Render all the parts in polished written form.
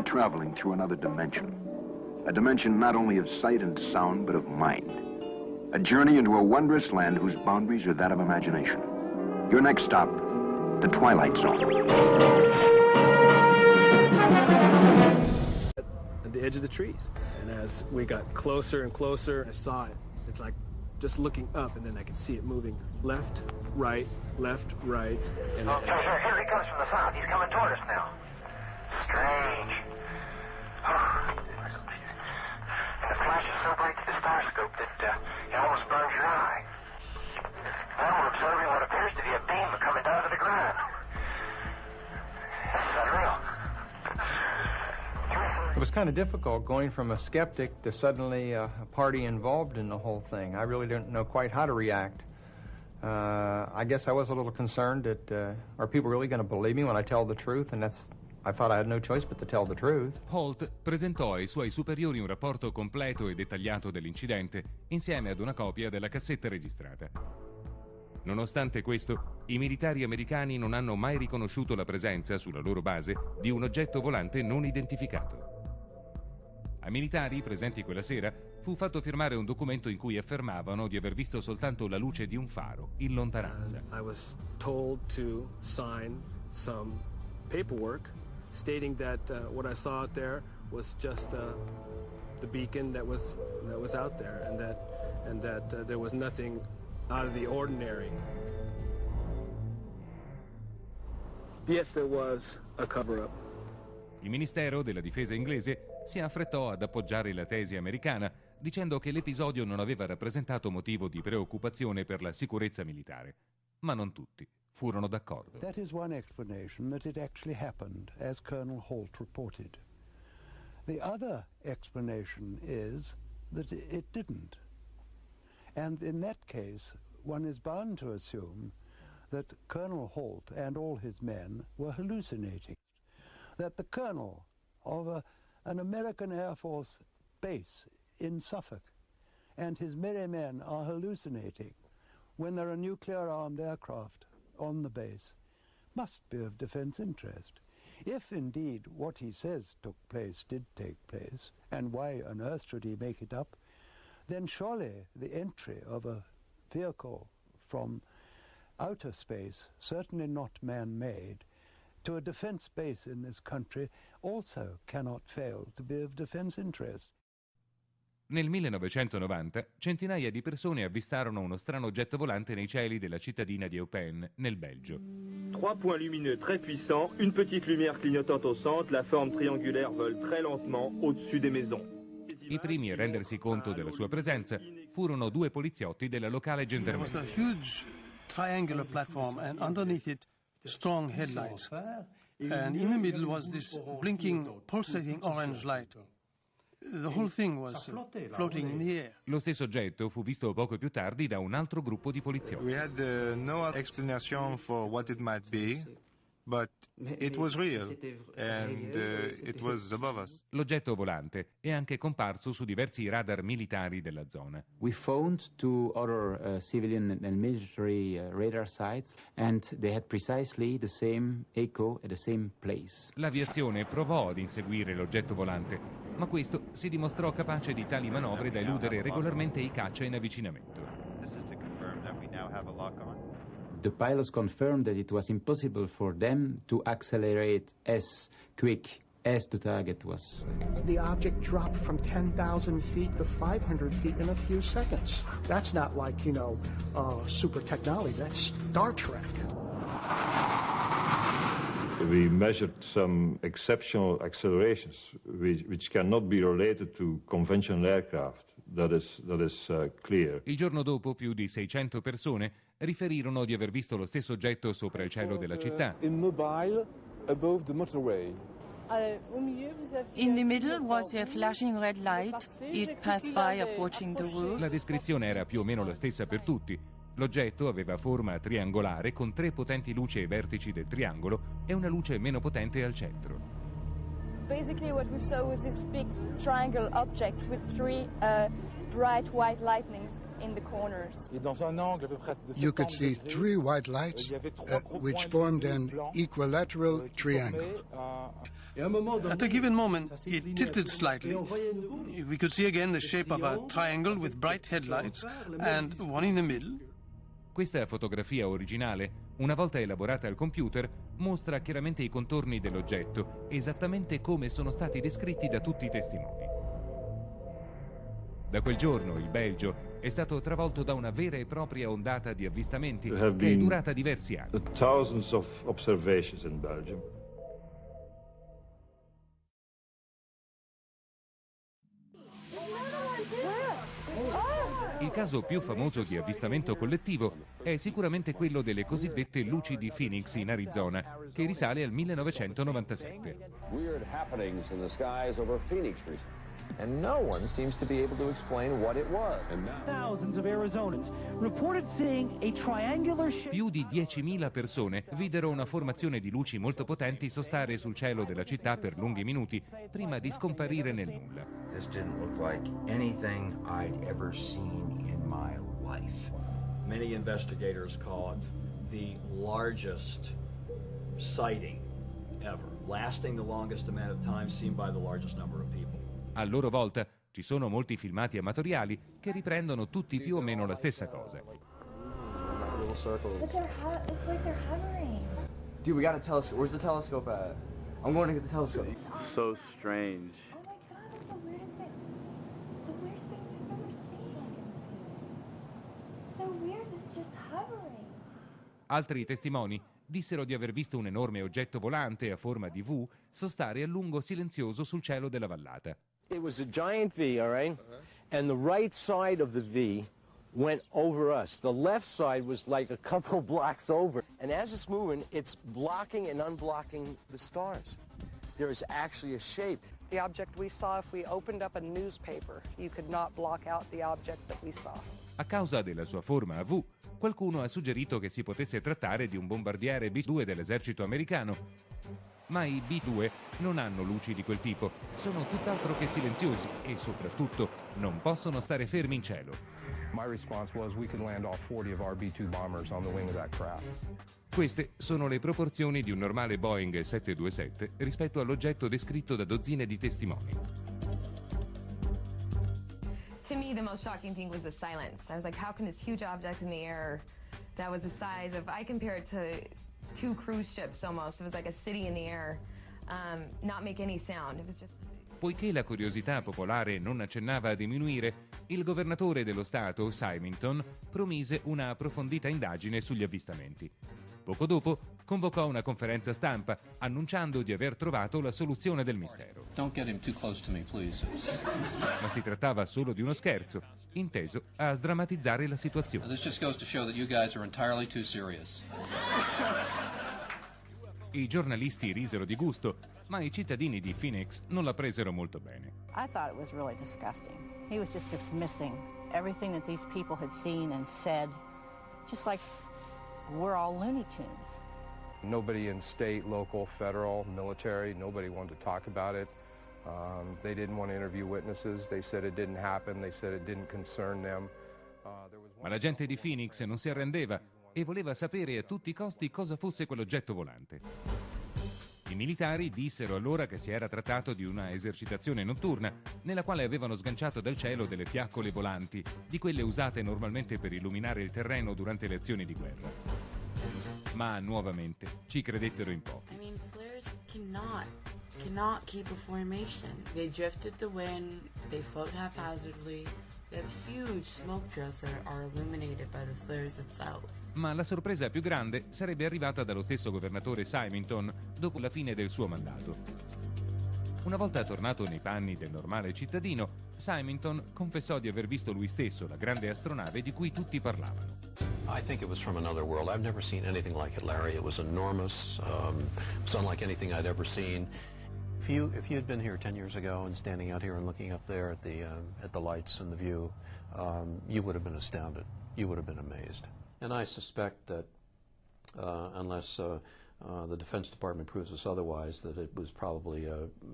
traveling through another dimension. A dimension not only of sight and sound, but of mind. A journey into a wondrous land whose boundaries are that of imagination. Your next stop, the Twilight Zone. At the edge of the trees. And as we got closer and closer, I saw it. It's like just looking up, and then I could see it moving left, right, left, right. And here he comes from the south. He's coming toward us now. Strange. And the flash is so bright to the starscope that it almost burns your eye. Now we're observing what appears to be a beam coming down to the ground. This is unreal. It was kind of difficult going from a skeptic to suddenly a party involved in the whole thing. I really didn't know quite how to react. I guess I was a little concerned that are people really going to believe me when I tell the truth? And I thought I had no choice but to tell the truth. Holt presentò ai suoi superiori un rapporto completo e dettagliato dell'incidente insieme ad una copia della cassetta registrata. Nonostante questo, i militari americani non hanno mai riconosciuto la presenza sulla loro base di un oggetto volante non identificato. Ai militari presenti quella sera fu fatto firmare un documento in cui affermavano di aver visto soltanto la luce di un faro in lontananza. I was told to sign some paperwork stating that what I saw out there was just the beacon that was out there, and that there was nothing out of the ordinary. Yes, there was a cover-up. Il Ministero della Difesa inglese si affrettò ad appoggiare la tesi americana, dicendo che l'episodio non aveva rappresentato motivo di preoccupazione per la sicurezza militare. Ma non tutti furono d'accordo. That is one explanation, that it actually happened, as Colonel Holt reported. The other explanation is that it didn't. And in that case, one is bound to assume that Colonel Holt and all his men were hallucinating. That the colonel of an American Air Force base in Suffolk and his merry men are hallucinating when there are nuclear-armed aircraft on the base must be of defense interest. If indeed what he says took place did take place, and why on earth should he make it up, then surely the entry of a vehicle from outer space, certainly not man-made, to a defense base in this country also cannot fail to be of defense interest. Nel 1990 centinaia di persone avvistarono uno strano oggetto volante nei cieli della cittadina di Eupen, nel Belgio. 3 points lumineux très puissants, une petite lumière clignotante au centre, la forme triangulaire vole très lentement au-dessus des maisons. I primi a rendersi conto della sua presenza furono 2 poliziotti della locale gendarmeria. There was a huge triangular platform, and underneath it strong headlights. And in the middle was this blinking, pulsating orange light. The whole thing was floating in the air. Lo stesso oggetto fu visto poco più tardi da un altro gruppo di poliziotti. We had no explanation for what it might be, but it was real and it was above us. L'oggetto volante è anche comparso su diversi radar militari della zona. We phoned to other civilian and military radar sites and they had precisely the same echo at the same place. L'aviazione provò ad inseguire l'oggetto volante, ma questo si dimostrò capace di tali manovre da eludere regolarmente i caccia in avvicinamento. The pilots confirmed that it was impossible for them to accelerate as quick as the target was. The object dropped from 10,000 feet to 500 feet in a few seconds. That's not like, super technology. That's Star Trek. We measured some exceptional accelerations which cannot be related to conventional aircraft. That is clear. Il giorno dopo più di 600 persone riferirono di aver visto lo stesso oggetto sopra il cielo della città. Immobile above the motorway. In the middle was a flashing red light. It passed by approaching the roof. La descrizione era più o meno la stessa per tutti. L'oggetto aveva forma triangolare con 3 potenti luci ai vertici del triangolo e una luce meno potente al centro. Basically what we saw was this big triangle object with 3 bright white lightnings in the corners. You could see 3 white lights which formed an equilateral triangle. At a given moment, it tilted slightly. We could see again the shape of a triangle with bright headlights and one in the middle. Questa fotografia originale, una volta elaborata al computer, mostra chiaramente i contorni dell'oggetto, esattamente come sono stati descritti da tutti i testimoni. Da quel giorno il Belgio è stato travolto da una vera e propria ondata di avvistamenti che è durata diversi anni. Thousands of observations in Belgium. Il caso più famoso di avvistamento collettivo è sicuramente quello delle cosiddette luci di Phoenix in Arizona, che risale al 1997. Weird happenings in the skies over Phoenix recently. And no one seems to be able to explain what it was. And now thousands of Arizonans reported seeing a triangular shape. Più di 10.000 persone videro una formazione di luci molto potenti sostare sul cielo della città per lunghi minuti prima di scomparire nel nulla. This didn't look like anything I'd ever seen in my life. Many investigators call it the largest sighting ever, lasting the longest amount of time seen by the largest number of people. A loro volta ci sono molti filmati amatoriali che riprendono tutti più o meno la stessa cosa. Dude, we got a telescope. Where's the telescope at? I'm going to get the telescope. So strange. Oh my God, it's the weirdest thing. It's the weirdest thing I've ever seen. So weird, it's just hovering. Altri testimoni dissero di aver visto un enorme oggetto volante a forma di V sostare a lungo silenzioso sul cielo della vallata. It was a giant V, all right? And the right side of the V went over us. The left side was like a couple blocks over. And as it's moving, it's blocking and unblocking the stars. There is actually a shape. The object we saw, if we opened up a newspaper, you could not block out the object that we saw. A causa della sua forma a V, qualcuno ha suggerito che si potesse trattare di un bombardiere B-2 dell'esercito americano. Ma i B-2 non hanno luci di quel tipo, sono tutt'altro che silenziosi e soprattutto non possono stare fermi in cielo. My response was we could land all 40 of our B-2 bombers on the wing of that craft. Queste sono le proporzioni di un normale Boeing 727 rispetto all'oggetto descritto da dozzine di testimoni. To me, the most shocking thing was the silence. I was like, how can this huge object in the air that was the size of, I compare it to 2 cruise ships almost, it was like a city in the air, not make any sound. It was just... Poiché la curiosità popolare non accennava a diminuire, il governatore dello stato, Symington, promise una approfondita indagine sugli avvistamenti. Poco dopo convocò una conferenza stampa annunciando di aver trovato la soluzione del mistero. Don't get him too close to me, please. Ma si trattava solo di uno scherzo, inteso a sdrammatizzare la situazione. This just goes to show that you guys are entirely too serious. I giornalisti risero di gusto, ma i cittadini di Phoenix non la presero molto bene. I thought it was really disgusting. He was just dismissing everything that these people had seen and said, just like we're all Looney Tunes. Nobody in state, local, federal, military, nobody wanted to talk about it. They didn't want to interview witnesses. They said it didn't happen. They said it didn't concern them. Ma la gente di Phoenix non si arrendeva e voleva sapere a tutti i costi cosa fosse quell'oggetto volante. I militari dissero allora che si era trattato di una esercitazione notturna nella quale avevano sganciato dal cielo delle fiaccole volanti, di quelle usate normalmente per illuminare il terreno durante le azioni di guerra. Ma nuovamente ci credettero in pochi. I mean, flares cannot keep a formation. They drift with the wind, they float haphazardly. They have huge smoke trails that are illuminated by the flares itself. Ma la sorpresa più grande sarebbe arrivata dallo stesso governatore Symington dopo la fine del suo mandato. Una volta tornato nei panni del normale cittadino, Symington confessò di aver visto lui stesso la grande astronave di cui tutti parlavano. I think it was from another world. I've never seen anything like it, Larry. It was enormous. It was unlike anything I'd ever seen. If you had been here 10 years ago and standing out here and looking up there at the lights and the view, you would have been astounded. You would have been amazed. And I suspect that unless the Defense Department proves us otherwise, that it was probably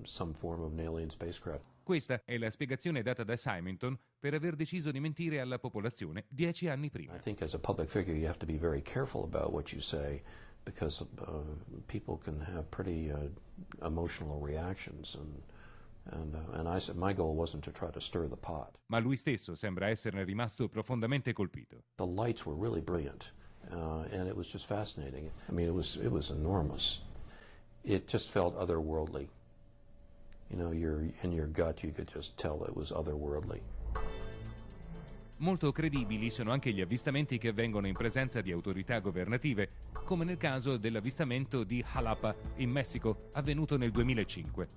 some form of an alien spacecraft. Questa è la spiegazione data da Symington per aver deciso di mentire alla popolazione 10 anni prima. I think as a public figure you have to be very careful about what you say because people can have pretty emotional reactions and I said my goal wasn't to try to stir the pot. Ma lui stesso sembra esserne rimasto profondamente colpito. The lights were really brilliant and it was just fascinating. I mean it was enormous. It just felt otherworldly. You know, in your gut you could just tell it was otherworldly. Molto credibili sono anche gli avvistamenti che avvengono in presenza di autorità governative, come nel caso dell'avvistamento di Jalapa, in Messico, avvenuto nel 2005.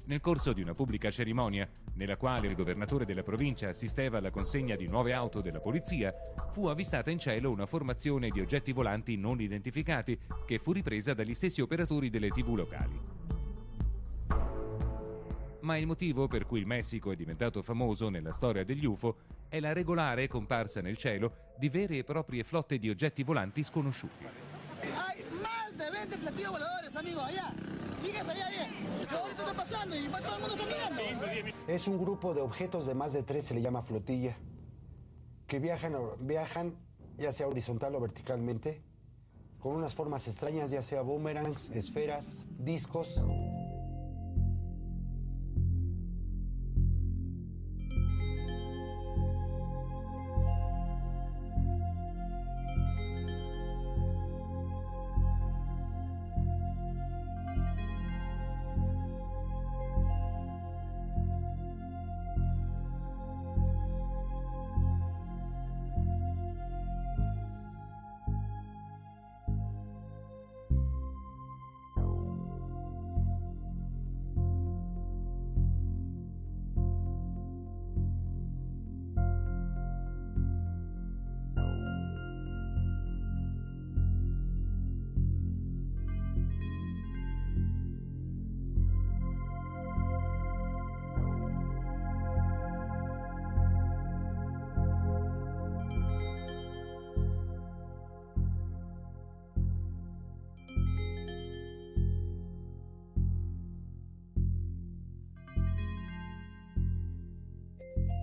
Nel corso di una pubblica cerimonia, nella quale il governatore della provincia assisteva alla consegna di nuove auto della polizia, fu avvistata in cielo una formazione di oggetti volanti non identificati che fu ripresa dagli stessi operatori delle TV locali. Ma il motivo per cui il Messico è diventato famoso nella storia degli UFO è la regolare comparsa nel cielo di vere e proprie flotte di oggetti volanti sconosciuti. Hay más de 20 platillos voladores, amigo, allá. Fíjese allá bien. Ahorita está pasando y todo el mundo está mirando. Es un grupo de objetos de más de 3, se le llama flotilla, que viajan ya sea horizontal o verticalmente, con unas formas extrañas, ya sea boomerangs, esferas, discos.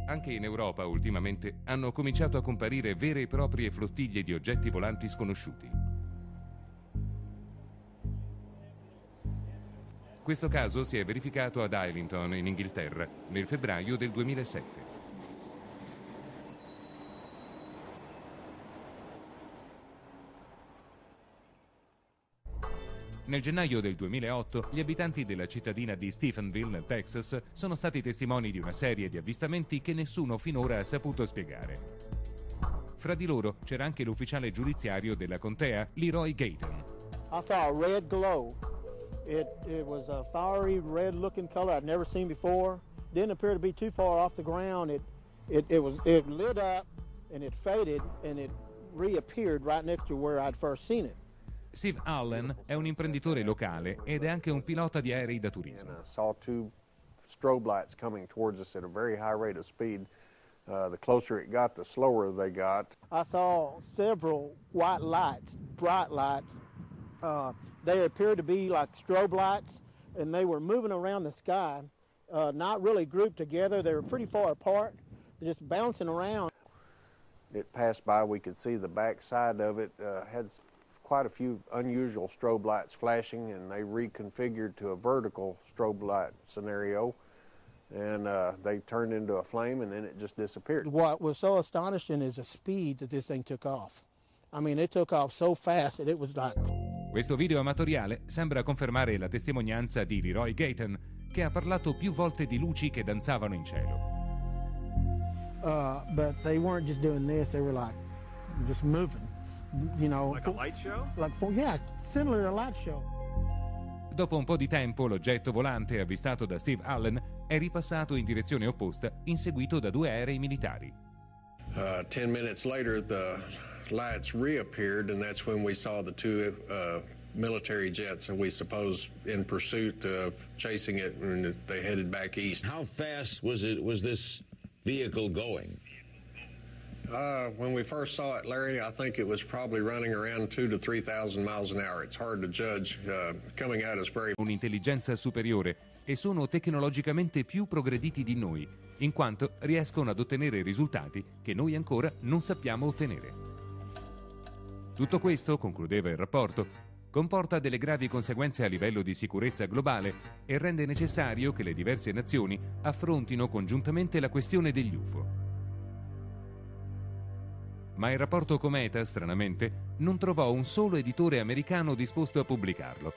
Anche in Europa ultimamente hanno cominciato a comparire vere e proprie flottiglie di oggetti volanti sconosciuti. Questo caso si è verificato ad Islington, in Inghilterra, nel febbraio del 2007. Nel gennaio del 2008 gli abitanti della cittadina di Stephenville, nel Texas, sono stati testimoni di una serie di avvistamenti che nessuno finora ha saputo spiegare. Fra di loro c'era anche l'ufficiale giudiziario della contea, Leroy Gayton. I saw a red glow. It was a fiery red looking color I'd never seen before. Didn't appear to be too far off the ground. It lit up and it faded and it reappeared right next to where I'd first seen it. Steve Allen è un imprenditore locale ed è anche un pilota di aerei da turismo. I saw two strobe lights coming towards us at a very high rate of speed. The closer it got, the slower they got. I saw several white lights, bright lights. They appeared to be like strobe lights, and they were moving around the sky, not really grouped together. They were pretty far apart, just bouncing around. It passed by. We could see the back side of it had quite a few unusual strobe lights flashing, and they reconfigured to a vertical strobe light scenario, and they turned into a flame, and then it just disappeared. What was so astonishing is the speed that this thing took off. I mean, it took off so fast that it was like... Questo video amatoriale sembra confermare la testimonianza di Leroy Gayton, che ha parlato più volte di luci che danzavano in cielo. But they weren't just doing this, they were like just moving. You know, like a light show? Yeah, similar to a light show. Dopo un po' di tempo, l'oggetto volante avvistato da Steve Allen è ripassato in direzione opposta, inseguito da 2 aerei militari. 10 minutes later, the lights reappeared, and that's when we saw the 2 military jets, and we suppose in pursuit of chasing it, and they headed back east. How fast was this vehicle going? When we first saw it, Larry, I think it was probably running around 2,000 to 3,000 miles an hour. It's hard to judge. Coming at us very... Un'intelligenza superiore e sono tecnologicamente più progrediti di noi, in quanto riescono ad ottenere risultati che noi ancora non sappiamo ottenere. Tutto questo, concludeva il rapporto, comporta delle gravi conseguenze a livello di sicurezza globale e rende necessario che le diverse nazioni affrontino congiuntamente la questione degli UFO. Ma il rapporto Cometa, stranamente, non trovò un solo editore americano disposto a pubblicarlo.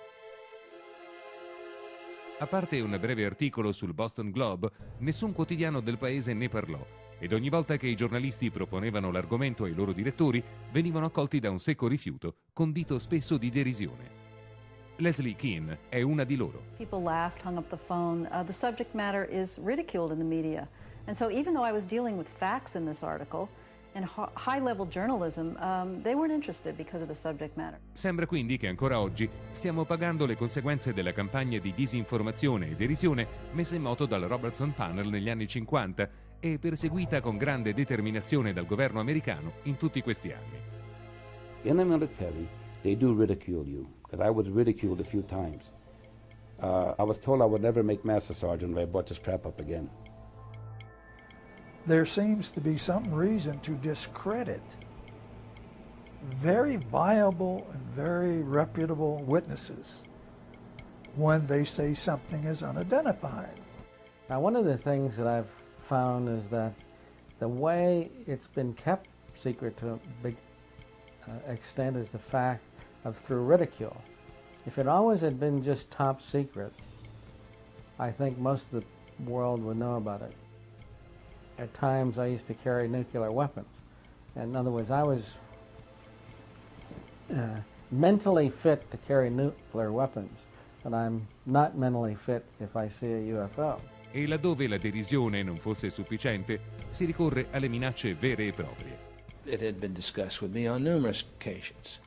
A parte un breve articolo sul Boston Globe, nessun quotidiano del paese ne parlò, ed ogni volta che i giornalisti proponevano l'argomento ai loro direttori, venivano accolti da un secco rifiuto, condito spesso di derisione. Leslie Keane è una di loro. People laughed, hung up the phone. The subject matter is ridiculed in the media. And so even though I was dealing with facts in this article and high-level journalism, they weren't interested because of the subject matter. Sembra quindi che ancora oggi stiamo pagando le conseguenze della campagna di disinformazione e derisione messa in moto dal Robertson Panel negli anni 50 e perseguita con grande determinazione dal governo americano in tutti questi anni. In the military, they do ridicule you, because I was ridiculed a few times. I was told I would never make Master Sergeant, but I brought this crap up again. There seems to be some reason to discredit very viable and very reputable witnesses when they say something is unidentified. Now, one of the things that I've found is that the way it's been kept secret to a big extent is the fact of through ridicule. If it always had been just top secret, I think most of the world would know about it. At times I used to carry nuclear weapons. In other words, I was mentally fit to carry nuclear weapons, but I'm not mentally fit if I see a UFO. E laddove la derisione non fosse sufficiente, si ricorre alle minacce vere e proprie. It had been discussed with me on numerous occasions.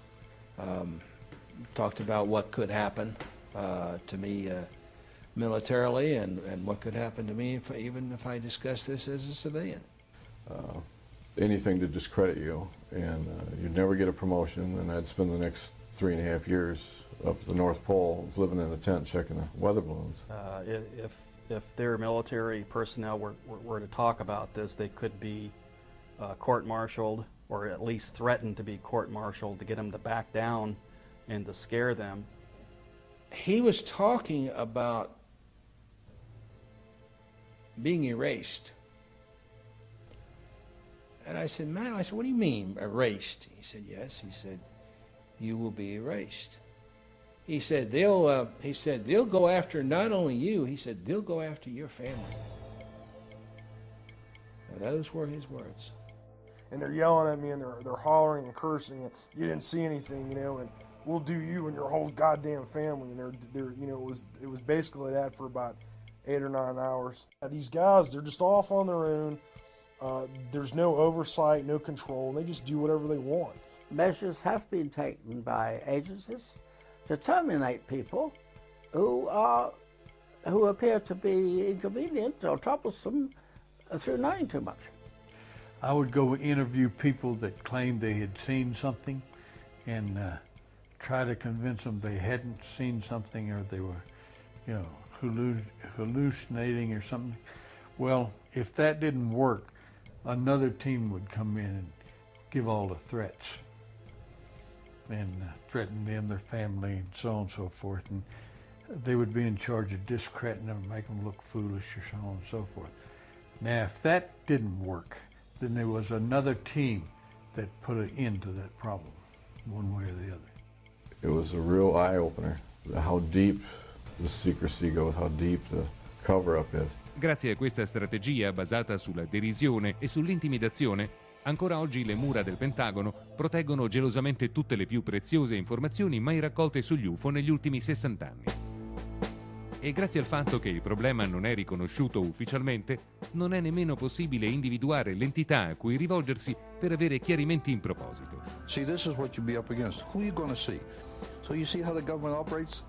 Talked about what could happen to me militarily and what could happen to me even if I discussed this as a civilian. Anything to discredit you, and you'd never get a promotion, and I'd spend the next 3.5 years up at the North Pole living in a tent checking the weather balloons. If their military personnel were to talk about this, they could be court-martialed, or at least threatened to be court-martialed to get them to back down and to scare them. He was talking about being erased. And I said, man, what do you mean erased? He said, yes. He said, you will be erased. He said, they'll go after not only you, he said, they'll go after your family. Now, those were his words. And they're yelling at me, and they're hollering and cursing, and you didn't see anything, you know, and we'll do you and your whole goddamn family. And they're you know, it was basically that for about 8 or 9 hours. These guys, they're just off on their own. There's no oversight, no control, and they just do whatever they want. Measures have been taken by agencies to terminate people who appear to be inconvenient or troublesome through knowing too much. I would go interview people that claimed they had seen something and try to convince them they hadn't seen something, or they were, you know, hallucinating or something. Well, if that didn't work, another team would come in and give all the threats and threaten them, their family, and so on and so forth. And they would be in charge of discrediting them, make them look foolish, or so on and so forth. Now, if that didn't work, then there was another team that put an end to that problem, one way or the other. It was a real eye-opener, how deep the secrecy goes, how deep the cover-up is. Grazie a questa strategia basata sulla derisione e sull'intimidazione, ancora oggi le mura del Pentagono proteggono gelosamente tutte le più preziose informazioni mai raccolte sugli UFO negli ultimi 60 anni. E grazie al fatto che il problema non è riconosciuto ufficialmente, non è nemmeno possibile individuare l'entità a cui rivolgersi per avere chiarimenti in proposito. See, this is what you'll be up against. Who are you going to see? So you see how the government operates?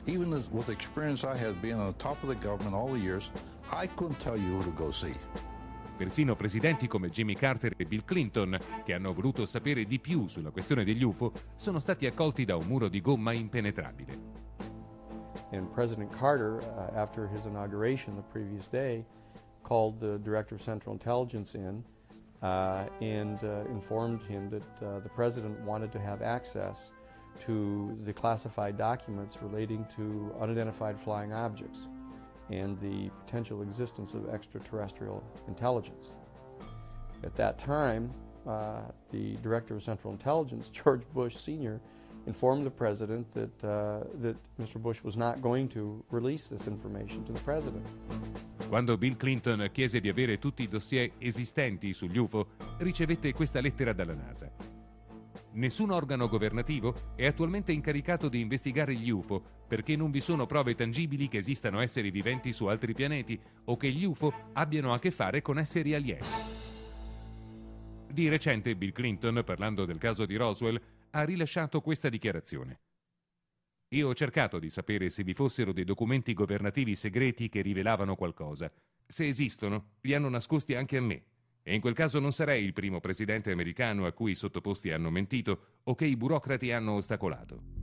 Even with the experience I had being on the top of the government all the years, I couldn't tell you who to go see. Persino presidenti come Jimmy Carter e Bill Clinton, che hanno voluto sapere di più sulla questione degli UFO, sono stati accolti da un muro di gomma impenetrabile. And President Carter, after his inauguration the previous day, called the Director of Central Intelligence in and informed him that the President wanted to have access to the classified documents relating to unidentified flying objects and the potential existence of extraterrestrial intelligence. At that time, the Director of Central Intelligence, George Bush Sr., informed the President that Mr. Bush was not going to release this information to the President. Quando Bill Clinton chiese di avere tutti i dossier esistenti sugli UFO, ricevette questa lettera dalla NASA. Nessun organo governativo è attualmente incaricato di investigare gli UFO perché non vi sono prove tangibili che esistano esseri viventi su altri pianeti o che gli UFO abbiano a che fare con esseri alieni. Di recente Bill Clinton, parlando del caso di Roswell, ha rilasciato questa dichiarazione. Io ho cercato di sapere se vi fossero dei documenti governativi segreti che rivelavano qualcosa. Se esistono, li hanno nascosti anche a me. E in quel caso non sarei il primo presidente americano a cui i sottoposti hanno mentito o che i burocrati hanno ostacolato.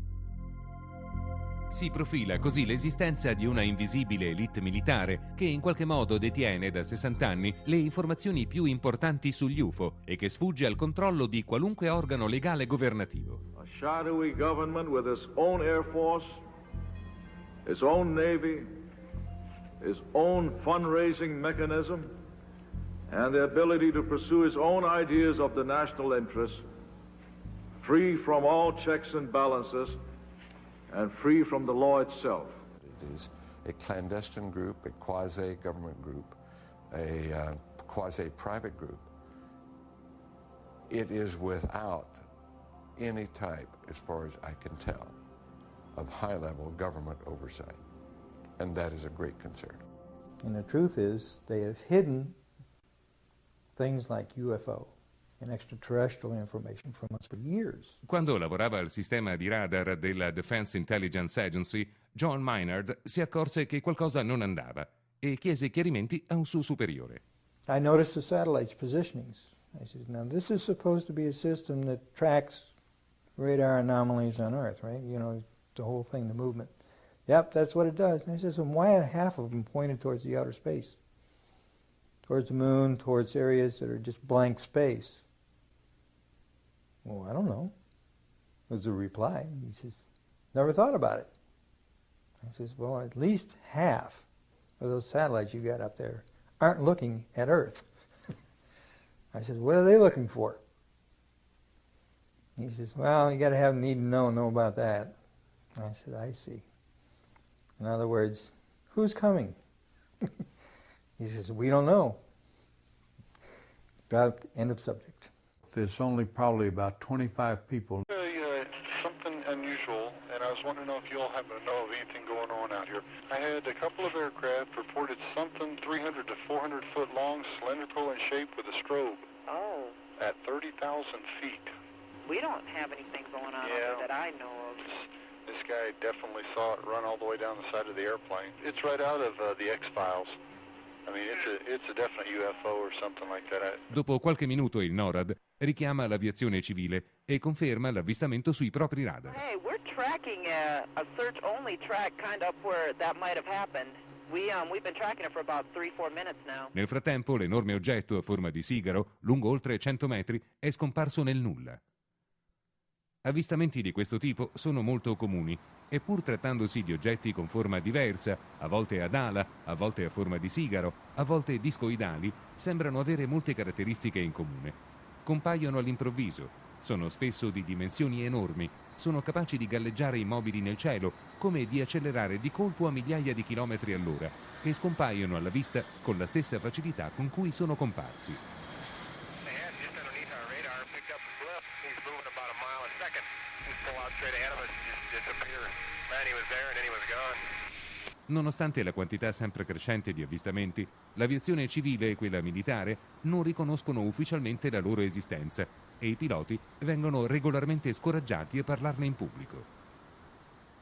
Si profila così l'esistenza di una invisibile elite militare che in qualche modo detiene da 60 anni le informazioni più importanti sugli UFO e che sfugge al controllo di qualunque organo legale governativo. A shadowy government with its own air force, its own navy, its own fundraising mechanism, and the ability to pursue its own ideas of the national interest, free from all checks and balances, and free from the law itself. It is a clandestine group, a quasi-government group, a quasi-private group. It is without any type, as far as I can tell, of high-level government oversight, and that is a great concern. And the truth is, they have hidden things like UFO and extraterrestrial information from us for years. Quando lavorava al sistema di radar della Defense Intelligence Agency, John Maynard si accorse che qualcosa non andava e chiese chiarimenti a un suo superiore. I noticed the satellite's positionings. I said, now this is supposed to be a system that tracks radar anomalies on Earth, right? You know, the whole thing, the movement. Yep, that's what it does. And I said, so why are half of them pointed towards the outer space? Towards the moon, towards areas that are just blank space? Well, I don't know, was the reply. He says, never thought about it. I says, well, at least half of those satellites you got up there aren't looking at Earth. I said, what are they looking for? He says, well, you got to have need to know about that. I said, I see. In other words, who's coming? He says, we don't know. About end of subject. There's only probably about 25 people. Something unusual, and I was wondering if you all happen to know of anything going on out here. I had a couple of aircraft reported something 300 to 400 foot long, cylindrical in shape with a strobe. Oh. At 30,000 feet. We don't have anything going on over that I know of. This guy definitely saw it run all the way down the side of the airplane. It's right out of the X-Files. I mean, it's a definite UFO or something like that. Dopo qualche minuto il NORAD richiama l'aviazione civile e conferma l'avvistamento sui propri radar. Hey, we're tracking a search-only track kind of where that might have happened. We've been tracking it for about 3-4 minutes now. Nel frattempo, l'enorme oggetto a forma di sigaro, lungo oltre 100 metri, è scomparso nel nulla. Avvistamenti di questo tipo sono molto comuni e pur trattandosi di oggetti con forma diversa, a volte ad ala, a volte a forma di sigaro, a volte discoidali, sembrano avere molte caratteristiche in comune. Compaiono all'improvviso, sono spesso di dimensioni enormi, sono capaci di galleggiare immobili nel cielo, come di accelerare di colpo a migliaia di chilometri all'ora, e scompaiono alla vista con la stessa facilità con cui sono comparsi. Nonostante la quantità sempre crescente di avvistamenti, l'aviazione civile e quella militare non riconoscono ufficialmente la loro esistenza e i piloti vengono regolarmente scoraggiati a parlarne in pubblico.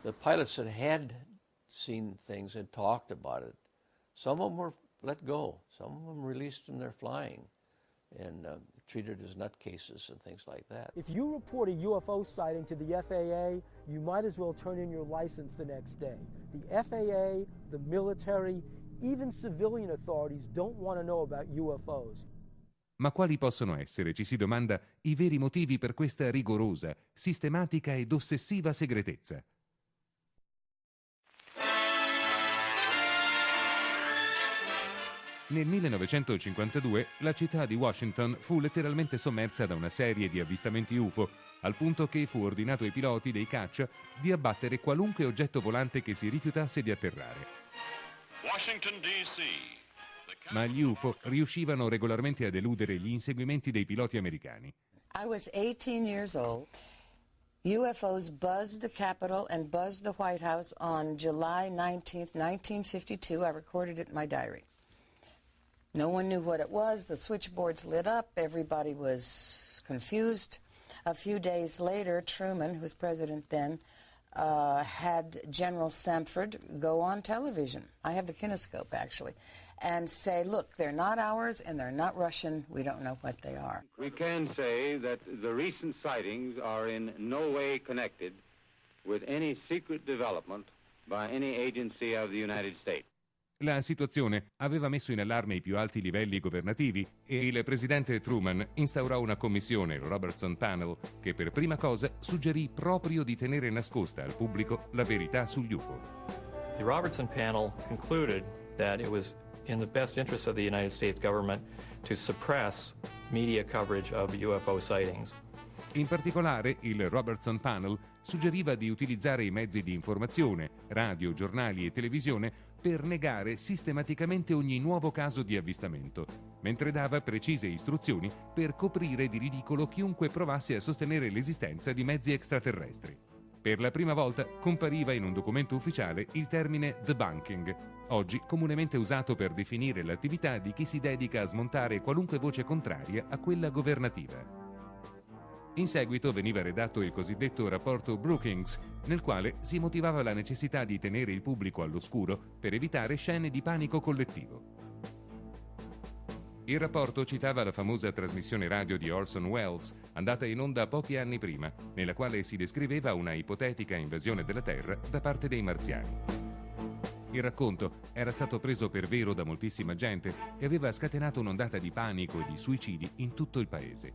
The pilots that had seen things had talked about it. Some of them were let go. Some of them released from their flying. and treated as nutcases and things like that. If you report a UFO sighting to the FAA, you might as well turn in your license the next day. The FAA, the military, even civilian authorities don't want to know about UFOs. Ma quali possono essere, ci si domanda, i veri motivi per questa rigorosa, sistematica ed ossessiva segretezza? Nel 1952 la città di Washington fu letteralmente sommersa da una serie di avvistamenti UFO, al punto che fu ordinato ai piloti dei caccia di abbattere qualunque oggetto volante che si rifiutasse di atterrare. Washington, D.C. Ma gli UFO riuscivano regolarmente a eludere gli inseguimenti dei piloti americani. I was 18 years old. UFOs buzzed the Capitol and buzzed the White House on July 19th, 1952. I recorded it in my diary. No one knew what it was. The switchboards lit up. Everybody was confused. A few days later, Truman, who was president then, had General Samford go on television. I have the kinescope, actually, and say, look, they're not ours and they're not Russian. We don't know what they are. We can say that the recent sightings are in no way connected with any secret development by any agency of the United States. La situazione aveva messo in allarme i più alti livelli governativi e il presidente Truman instaurò una commissione, il Robertson Panel, che per prima cosa suggerì proprio di tenere nascosta al pubblico la verità sugli UFO. The Robertson Panel concluded that it was in the best interest of the United States government to suppress media coverage of UFO sightings. In particolare, il Robertson Panel suggeriva di utilizzare i mezzi di informazione, radio, giornali e televisione per negare sistematicamente ogni nuovo caso di avvistamento, mentre dava precise istruzioni per coprire di ridicolo chiunque provasse a sostenere l'esistenza di mezzi extraterrestri. Per la prima volta compariva in un documento ufficiale il termine debunking, oggi comunemente usato per definire l'attività di chi si dedica a smontare qualunque voce contraria a quella governativa. In seguito veniva redatto il cosiddetto rapporto Brookings, nel quale si motivava la necessità di tenere il pubblico all'oscuro per evitare scene di panico collettivo. Il rapporto citava la famosa trasmissione radio di Orson Welles, andata in onda pochi anni prima, nella quale si descriveva una ipotetica invasione della Terra da parte dei marziani. Il racconto era stato preso per vero da moltissima gente e aveva scatenato un'ondata di panico e di suicidi in tutto il paese.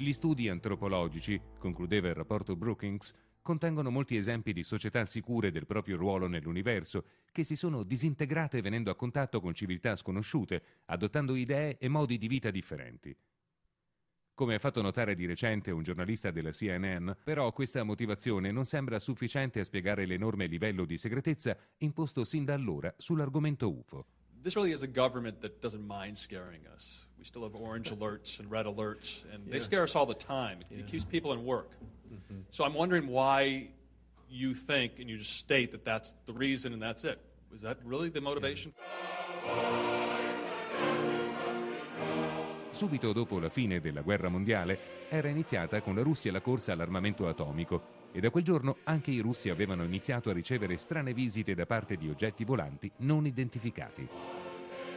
Gli studi antropologici, concludeva il rapporto Brookings, contengono molti esempi di società sicure del proprio ruolo nell'universo, che si sono disintegrate venendo a contatto con civiltà sconosciute, adottando idee e modi di vita differenti. Come ha fatto notare di recente un giornalista della CNN, però questa motivazione non sembra sufficiente a spiegare l'enorme livello di segretezza imposto sin da allora sull'argomento UFO. This really is a government that doesn't mind scaring us. We still have orange alerts and red alerts, and they scare us all the time. It keeps people in work. So I'm wondering why you think, and you just state that that's the reason and that's it. Was that really the motivation? Subito dopo la fine della guerra mondiale era iniziata con la Russia la corsa all'armamento atomico e da quel giorno anche i russi avevano iniziato a ricevere strane visite da parte di oggetti volanti non identificati.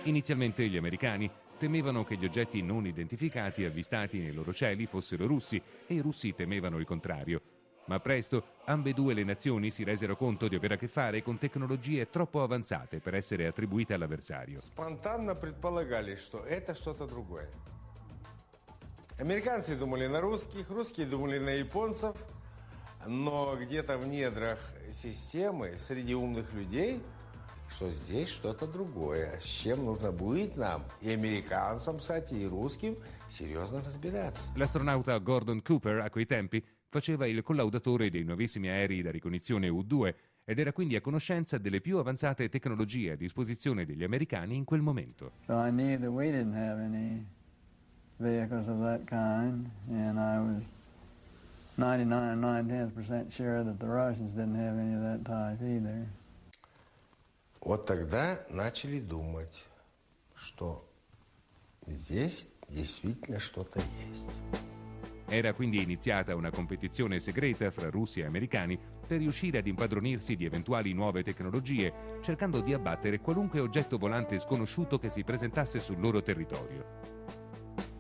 Inizialmente gli americani temevano che gli oggetti non identificati avvistati nei loro cieli fossero russi e i russi temevano il contrario. Ma presto ambedue le nazioni si resero conto di avere a che fare con tecnologie troppo avanzate per essere attribuite all'avversario. Спонтанно предполагали, что это что-то другое. Американцы думали на русских, русские думали на японцев, но где-то в недрах системы, среди умных людей, что здесь что-то другое, с чем нужно будет нам, и американцам, кстати, и русским, серьезно разбираться. L'astronauta Gordon Cooper, a quei tempi, faceva il collaudatore dei nuovissimi aerei da ricognizione U-2 ed era quindi a conoscenza delle più avanzate tecnologie a disposizione degli americani in quel momento. So I knew that we didn't have any vehicles of that kind, and I was 99.9% sure that the Russians didn't have any of that type either. Вот тогда начали думать, что здесь действительно что-то есть. Era quindi iniziata una competizione segreta fra russi e americani per riuscire ad impadronirsi di eventuali nuove tecnologie, cercando di abbattere qualunque oggetto volante sconosciuto che si presentasse sul loro territorio.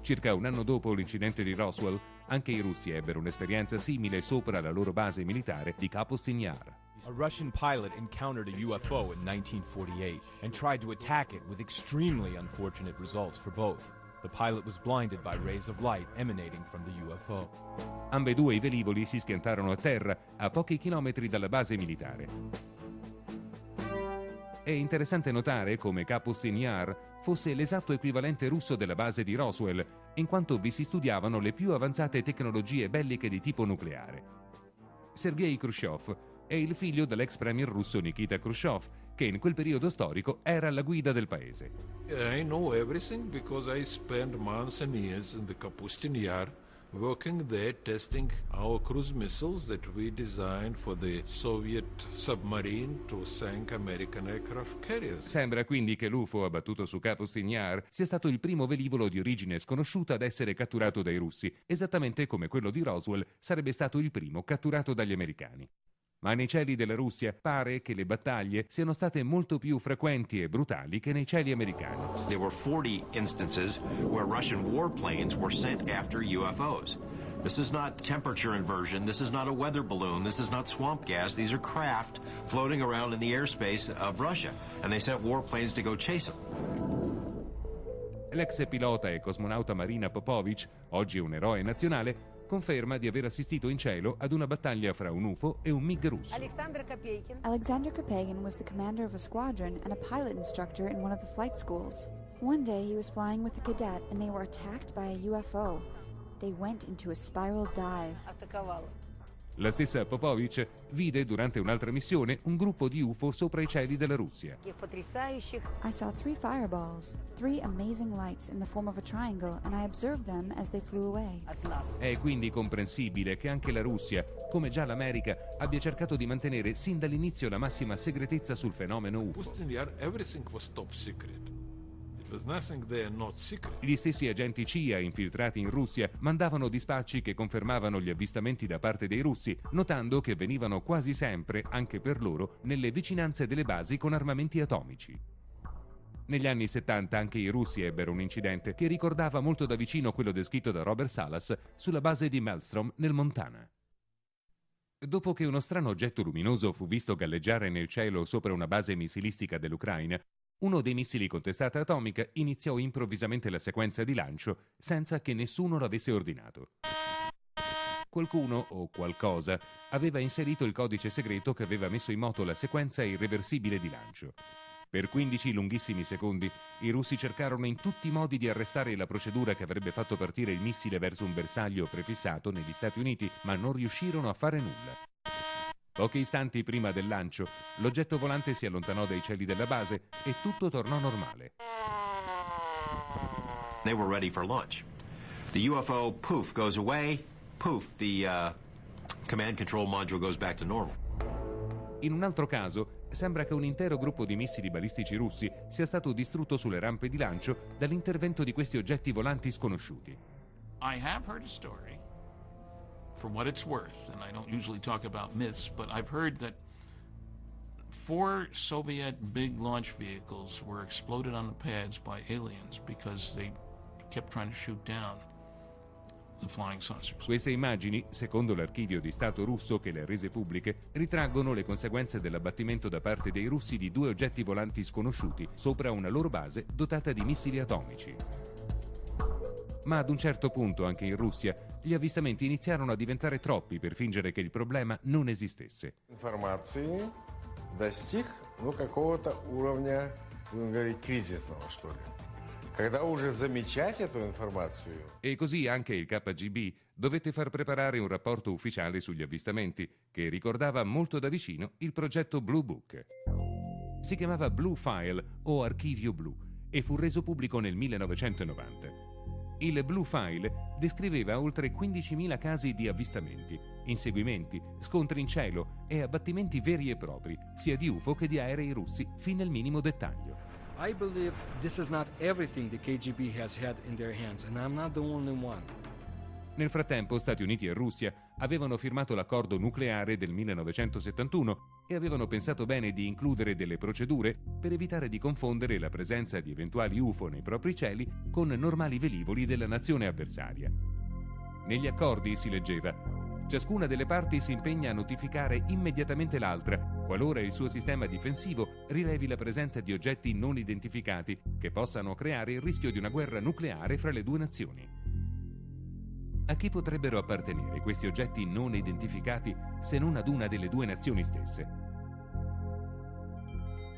Circa un anno dopo l'incidente di Roswell, anche i russi ebbero un'esperienza simile sopra la loro base militare di Kapustin Yar. A Russian pilot encountered a UFO in 1948 and tried to attack it with extremely unfortunate results for both. The pilot was blinded by rays of light emanating from the UFO. Ambedue i velivoli si schiantarono a terra a pochi chilometri dalla base militare. È interessante notare come Kapustin Yar fosse l'esatto equivalente russo della base di Roswell, in quanto vi si studiavano le più avanzate tecnologie belliche di tipo nucleare. Sergei Khrushchev è il figlio dell'ex premier russo Nikita Khrushchev, che in quel periodo storico era alla guida del paese. I know everything because I spent months and years in the Kapustin Yar working there testing our cruise missiles that we designed for the Soviet submarine to sink American aircraft carriers. Sembra quindi che l'UFO abbattuto su Kapustin Yar sia stato il primo velivolo di origine sconosciuta ad essere catturato dai russi, esattamente come quello di Roswell sarebbe stato il primo catturato dagli americani. Ma nei cieli della Russia pare che le battaglie siano state molto più frequenti e brutali che nei cieli americani. There were 40 instances where Russian warplanes were sent after UFOs. This is not temperature inversion, this is not a weather balloon, this is not swamp gas, these are craft floating around in the airspace of Russia, and they sent warplanes to go chase them. L'ex pilota e cosmonauta Marina Popovic, oggi un eroe nazionale, conferma di aver assistito in cielo ad una battaglia fra un UFO e un MiG russo. Alexander Kopegin was the commander of a squadron and a pilot instructor in one of the flight schools. One day he was flying with a cadet and they were attacked by a UFO. They went into a spiral dive. La stessa Popovic vide durante un'altra missione un gruppo di UFO sopra i cieli della Russia. I saw 3 fireballs, 3 amazing lights in the form of a triangle, and I observed them as they flew away. È quindi comprensibile che anche la Russia, come già l'America, abbia cercato di mantenere sin dall'inizio la massima segretezza sul fenomeno UFO. Everything was top secret. There's nothing there not secret. Gli stessi agenti CIA infiltrati in Russia mandavano dispacci che confermavano gli avvistamenti da parte dei russi, notando che venivano quasi sempre, anche per loro, nelle vicinanze delle basi con armamenti atomici. Negli anni 70 anche i russi ebbero un incidente che ricordava molto da vicino quello descritto da Robert Salas sulla base di Maelstrom nel Montana. Dopo che uno strano oggetto luminoso fu visto galleggiare nel cielo sopra una base missilistica dell'Ucraina, uno dei missili con testata atomica iniziò improvvisamente la sequenza di lancio senza che nessuno l'avesse ordinato. Qualcuno o qualcosa aveva inserito il codice segreto che aveva messo in moto la sequenza irreversibile di lancio. Per 15 lunghissimi secondi i russi cercarono in tutti i modi di arrestare la procedura che avrebbe fatto partire il missile verso un bersaglio prefissato negli Stati Uniti, ma non riuscirono a fare nulla. Pochi istanti prima del lancio, l'oggetto volante si allontanò dai cieli della base e tutto tornò normale. They were ready for launch. The UFO, poof, goes away. Poof, the command control module goes back to normal. In un altro caso, sembra che un intero gruppo di missili balistici russi sia stato distrutto sulle rampe di lancio dall'intervento di questi oggetti volanti sconosciuti. I have heard a story. For what it's worth, and I don't usually talk about myths, but I've heard that 4 Soviet big launch vehicles were exploded on the pads by aliens because they kept trying to shoot down the flying saucers. Queste immagini, secondo l'archivio di Stato russo che le ha rese pubbliche, ritraggono le conseguenze dell'abbattimento da parte dei russi di 2 oggetti volanti sconosciuti sopra una loro base dotata di missili atomici. Ma ad un certo punto, anche in Russia, gli avvistamenti iniziarono a diventare troppi per fingere che il problema non esistesse. Информации достиг, какого-то уровня, будем говорить, кризисного, что ли. Когда уже замечать эту информацию. E così anche il KGB dovette far preparare un rapporto ufficiale sugli avvistamenti che ricordava molto da vicino il progetto Blue Book. Si chiamava Blue File o Archivio Blu e fu reso pubblico nel 1990. Il Blue File descriveva oltre 15.000 casi di avvistamenti, inseguimenti, scontri in cielo e abbattimenti veri e propri, sia di UFO che di aerei russi, fin nel minimo dettaglio. I believe this is not everything the KGB has had in their hands, and I'm not the only one. Nel frattempo, Stati Uniti e Russia avevano firmato l'accordo nucleare del 1971 e avevano pensato bene di includere delle procedure per evitare di confondere la presenza di eventuali UFO nei propri cieli con normali velivoli della nazione avversaria. Negli accordi si leggeva: ciascuna delle parti si impegna a notificare immediatamente l'altra qualora il suo sistema difensivo rilevi la presenza di oggetti non identificati che possano creare il rischio di una guerra nucleare fra le due nazioni. A chi potrebbero appartenere questi oggetti non identificati se non ad una delle due nazioni stesse?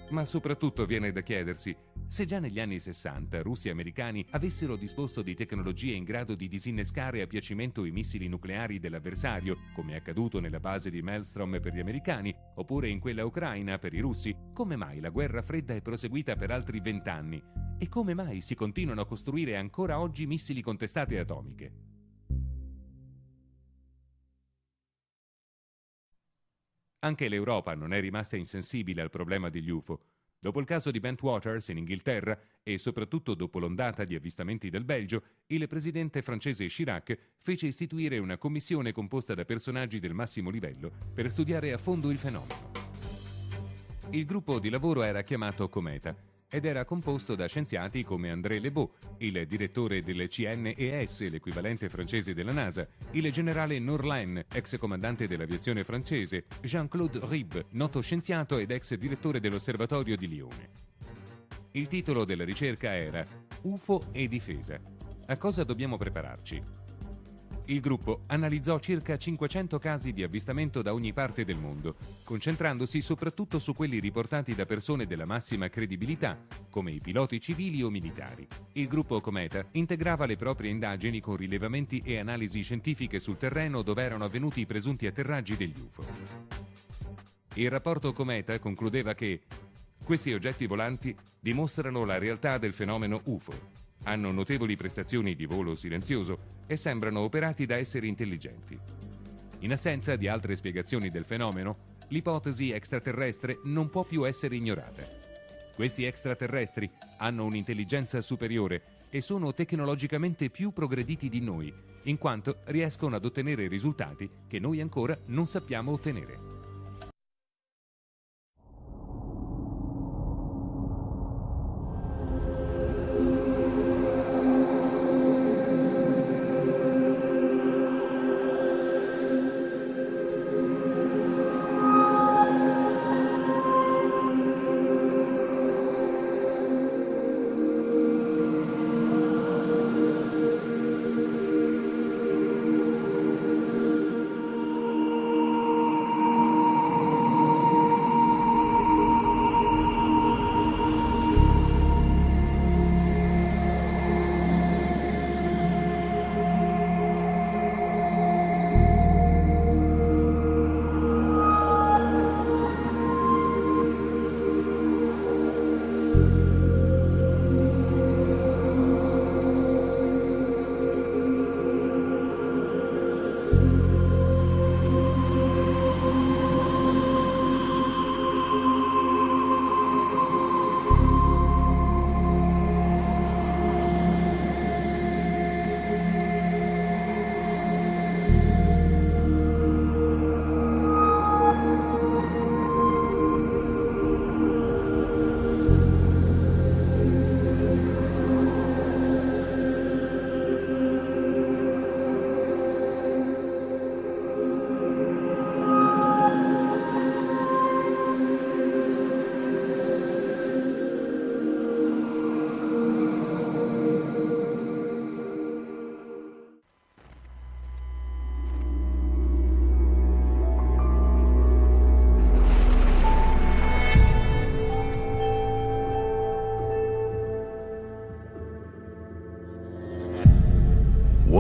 Ma soprattutto viene da chiedersi se già negli anni 60 russi e americani avessero disposto di tecnologie in grado di disinnescare a piacimento i missili nucleari dell'avversario, come è accaduto nella base di Maelstrom per gli americani, oppure in quella ucraina per i russi, come mai la guerra fredda è proseguita per altri 20 anni? E come mai si continuano a costruire ancora oggi missili con testate atomiche? Anche l'Europa non è rimasta insensibile al problema degli UFO. Dopo il caso di Bentwaters in Inghilterra e soprattutto dopo l'ondata di avvistamenti del Belgio, il presidente francese Chirac fece istituire una commissione composta da personaggi del massimo livello per studiare a fondo il fenomeno. Il gruppo di lavoro era chiamato Cometa ed era composto da scienziati come André Lebeau, il direttore del CNES, l'equivalente francese della NASA, il generale Norlin, ex comandante dell'aviazione francese, Jean-Claude Ribes, noto scienziato ed ex direttore dell'osservatorio di Lione. Il titolo della ricerca era UFO e difesa. A cosa dobbiamo prepararci? Il gruppo analizzò circa 500 casi di avvistamento da ogni parte del mondo, concentrandosi soprattutto su quelli riportati da persone della massima credibilità, come i piloti civili o militari. Il gruppo Cometa integrava le proprie indagini con rilevamenti e analisi scientifiche sul terreno dove erano avvenuti i presunti atterraggi degli UFO. Il rapporto Cometa concludeva che questi oggetti volanti dimostrano la realtà del fenomeno UFO. Hanno notevoli prestazioni di volo silenzioso e sembrano operati da esseri intelligenti. In assenza di altre spiegazioni del fenomeno, l'ipotesi extraterrestre non può più essere ignorata. Questi extraterrestri hanno un'intelligenza superiore e sono tecnologicamente più progrediti di noi, in quanto riescono ad ottenere risultati che noi ancora non sappiamo ottenere.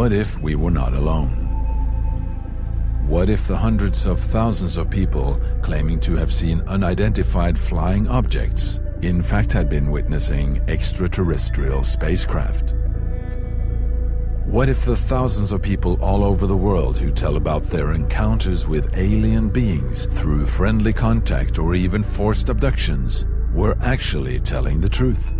What if we were not alone? What if the hundreds of thousands of people claiming to have seen unidentified flying objects in fact had been witnessing extraterrestrial spacecraft? What if the thousands of people all over the world who tell about their encounters with alien beings through friendly contact or even forced abductions were actually telling the truth?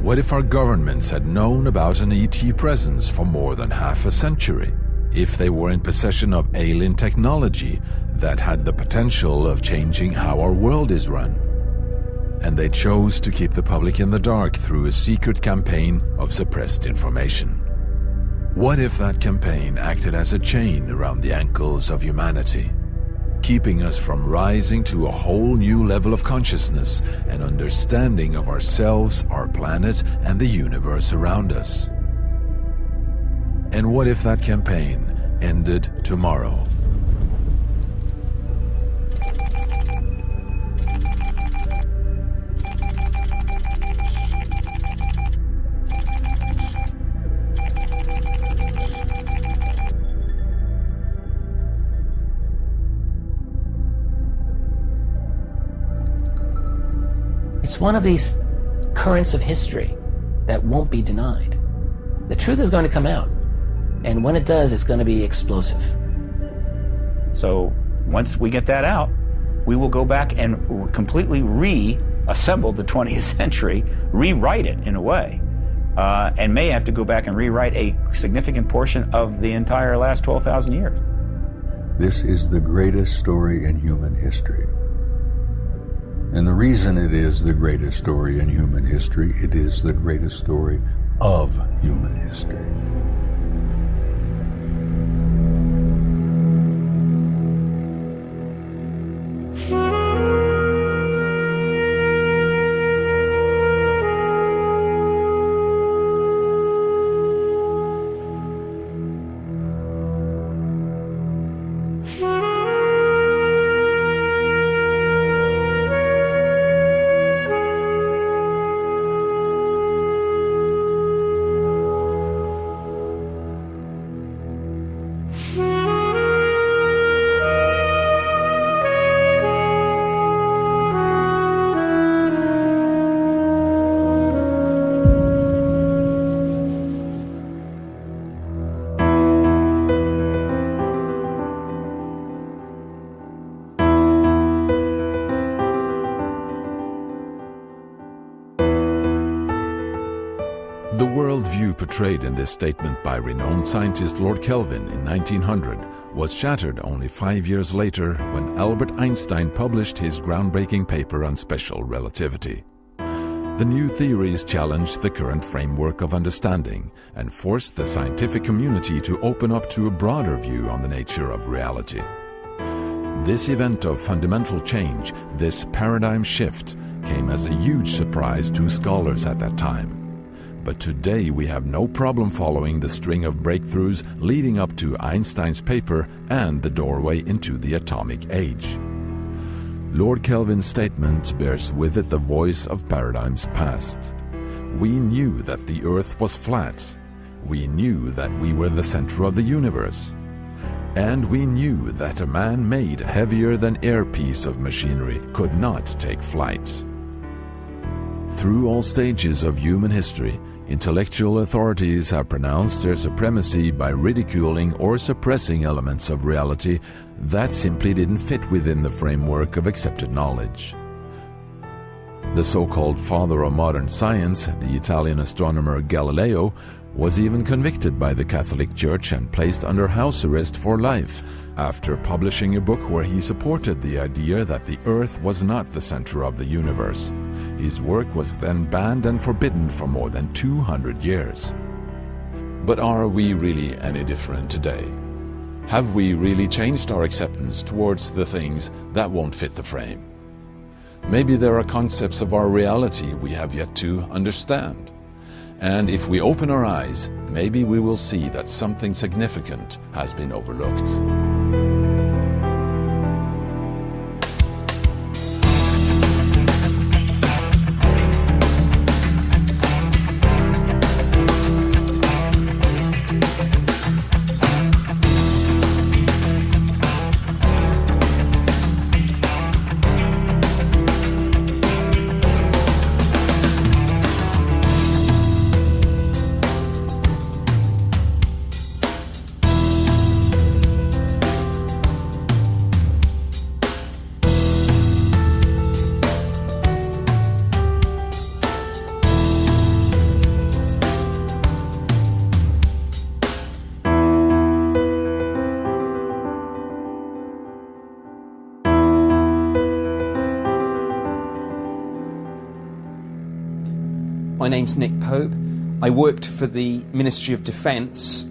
What if our governments had known about an ET presence for more than half a century? If they were in possession of alien technology that had the potential of changing how our world is run? And they chose to keep the public in the dark through a secret campaign of suppressed information. What if that campaign acted as a chain around the ankles of humanity, keeping us from rising to a whole new level of consciousness and understanding of ourselves, our planet, and the universe around us? And what if that campaign ended tomorrow? It's one of these currents of history that won't be denied. The truth is going to come out, and when it does, it's going to be explosive. So once we get that out, we will go back and completely reassemble the 20th century, rewrite it in a way, and may have to go back and rewrite a significant portion of the entire last 12,000 years. This is the greatest story in human history. And the reason it is the greatest story in human history, it is the greatest story of human history. The worldview portrayed in this statement by renowned scientist Lord Kelvin in 1900 was shattered only 5 years later when Albert Einstein published his groundbreaking paper on special relativity. The new theories challenged the current framework of understanding and forced the scientific community to open up to a broader view on the nature of reality. This event of fundamental change, this paradigm shift, came as a huge surprise to scholars at that time. But today we have no problem following the string of breakthroughs leading up to Einstein's paper and the doorway into the atomic age. Lord Kelvin's statement bears with it the voice of paradigms past. We knew that the Earth was flat. We knew that we were the center of the universe. And we knew that a man-made heavier-than-air piece of machinery could not take flight. Through all stages of human history, intellectual authorities have pronounced their supremacy by ridiculing or suppressing elements of reality that simply didn't fit within the framework of accepted knowledge. The so-called father of modern science, the Italian astronomer Galileo, was even convicted by the Catholic Church and placed under house arrest for life after publishing a book where he supported the idea that the Earth was not the center of the universe. His work was then banned and forbidden for more than 200 years. But are we really any different today? Have we really changed our acceptance towards the things that won't fit the frame? Maybe there are concepts of our reality we have yet to understand. And if we open our eyes, maybe we will see that something significant has been overlooked. My name's Nick Pope. I worked for the Ministry of Defence,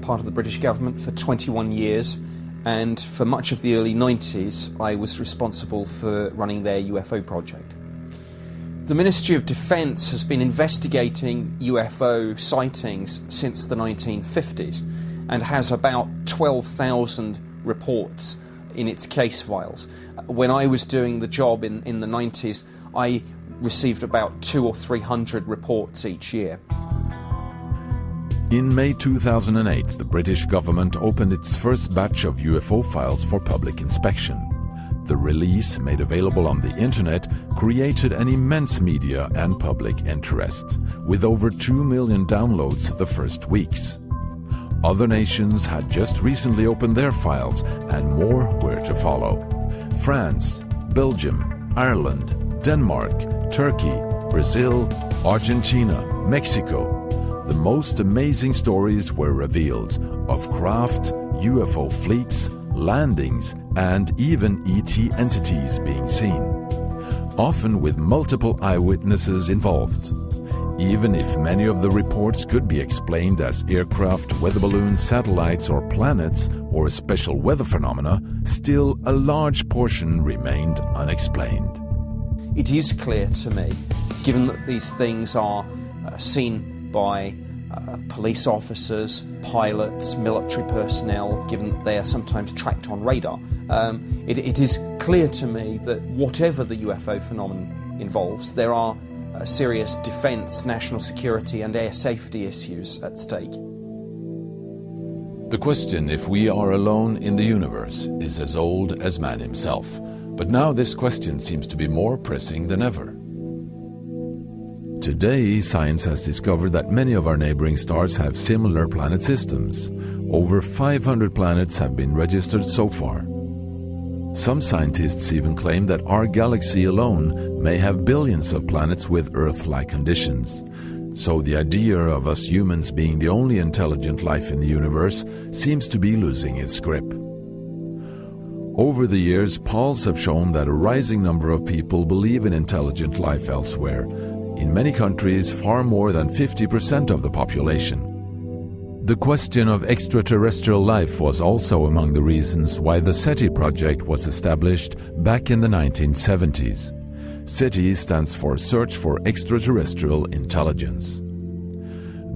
part of the British government, for 21 years, and for much of the early 90s I was responsible for running their UFO project. The Ministry of Defence has been investigating UFO sightings since the 1950s and has about 12,000 reports in its case files. When I was doing the job in the 90s, I received about 200 or 300 reports each year. In May 2008, the British government opened its first batch of UFO files for public inspection. The release, made available on the internet, created an immense media and public interest, with over 2 million downloads the first weeks. Other nations had just recently opened their files, and more were to follow. France, Belgium, Ireland, Denmark, Turkey, Brazil, Argentina, Mexico. The most amazing stories were revealed of craft, UFO fleets, landings, and even ET entities being seen, often with multiple eyewitnesses involved. Even if many of the reports could be explained as aircraft, weather balloons, satellites, or planets, or special weather phenomena, still a large portion remained unexplained. It is clear to me, given that these things are seen by police officers, pilots, military personnel, given that they are sometimes tracked on radar, it is clear to me that whatever the UFO phenomenon involves, there are serious defence, national security and air safety issues at stake. The question if we are alone in the universe is as old as man himself. But now this question seems to be more pressing than ever. Today, science has discovered that many of our neighboring stars have similar planet systems. Over 500 planets have been registered so far. Some scientists even claim that our galaxy alone may have billions of planets with Earth-like conditions. So the idea of us humans being the only intelligent life in the universe seems to be losing its grip. Over the years, polls have shown that a rising number of people believe in intelligent life elsewhere. In many countries, far more than 50% of the population. The question of extraterrestrial life was also among the reasons why the SETI project was established back in the 1970s. SETI stands for Search for Extraterrestrial Intelligence.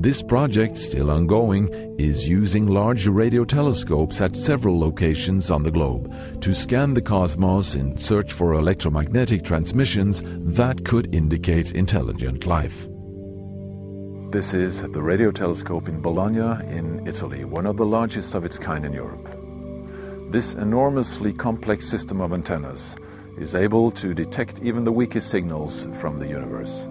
This project, still ongoing, is using large radio telescopes at several locations on the globe to scan the cosmos in search for electromagnetic transmissions that could indicate intelligent life. This is the radio telescope in Bologna in Italy, one of the largest of its kind in Europe. This enormously complex system of antennas is able to detect even the weakest signals from the universe.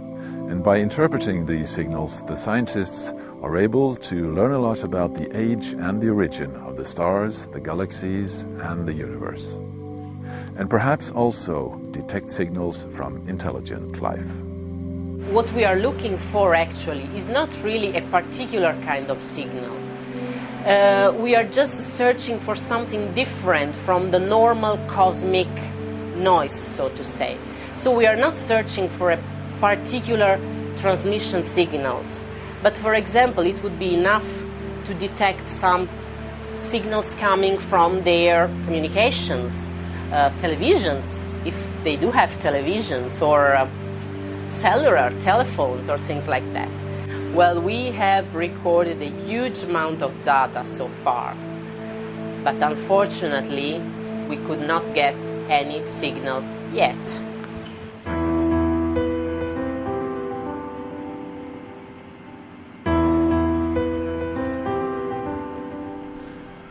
And by interpreting these signals, the scientists are able to learn a lot about the age and the origin of the stars, the galaxies, and the universe. And perhaps also detect signals from intelligent life. What we are looking for actually is not really a particular kind of signal. We are just searching for something different from the normal cosmic noise, so to say. So we are not searching for a particular transmission signals, but for example it would be enough to detect some signals coming from their communications, televisions, if they do have televisions, or cellular telephones or things like that. Well, we have recorded a huge amount of data so far, but unfortunately we could not get any signal yet.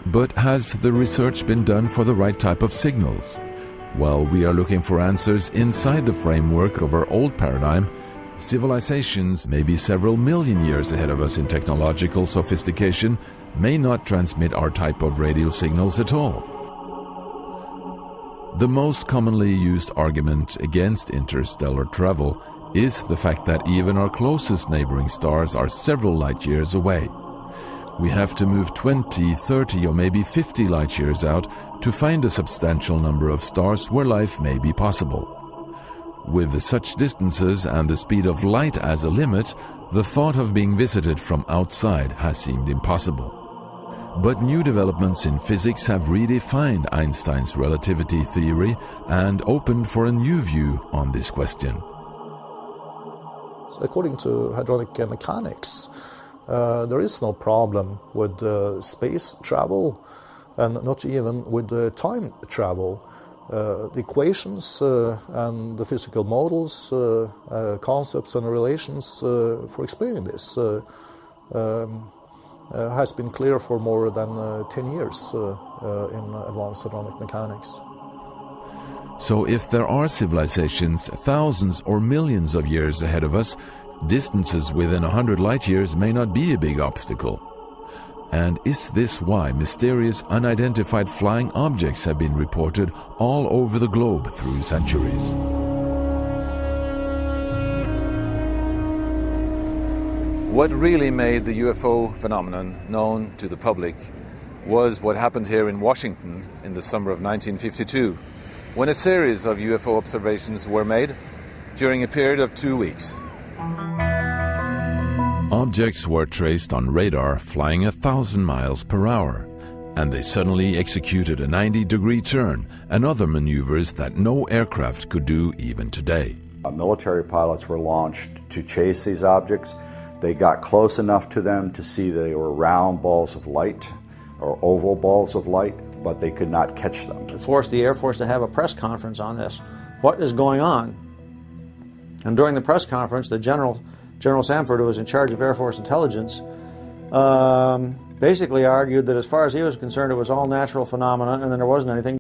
But has the research been done for the right type of signals? While we are looking for answers inside the framework of our old paradigm, civilizations may be several million years ahead of us in technological sophistication, may not transmit our type of radio signals at all. The most commonly used argument against interstellar travel is the fact that even our closest neighboring stars are several light years away. We have to move 20, 30 or maybe 50 light years out to find a substantial number of stars where life may be possible. With such distances and the speed of light as a limit, the thought of being visited from outside has seemed impossible. But new developments in physics have redefined Einstein's relativity theory and opened for a new view on this question. According to hadronic mechanics, there is no problem with space travel and not even with time travel. The equations and the physical models, concepts and relations for explaining this has been clear for more than 10 years in advanced hadronic mechanics. So if there are civilizations thousands or millions of years ahead of us, distances within 100 light years may not be a big obstacle. And is this why mysterious unidentified flying objects have been reported all over the globe through centuries? What really made the UFO phenomenon known to the public was what happened here in Washington in the summer of 1952, when a series of UFO observations were made during a period of 2 weeks. Objects were traced on radar flying 1,000 miles per hour, and they suddenly executed a 90-degree turn and other maneuvers that no aircraft could do even today. Military pilots were launched to chase these objects. They got close enough to them to see they were round balls of light or oval balls of light, but they could not catch them. It forced the Air Force to have a press conference on this. What is going on? And during the press conference, the General Samford, who was in charge of Air Force intelligence, basically argued that as far as he was concerned, it was all natural phenomena and then there wasn't anything.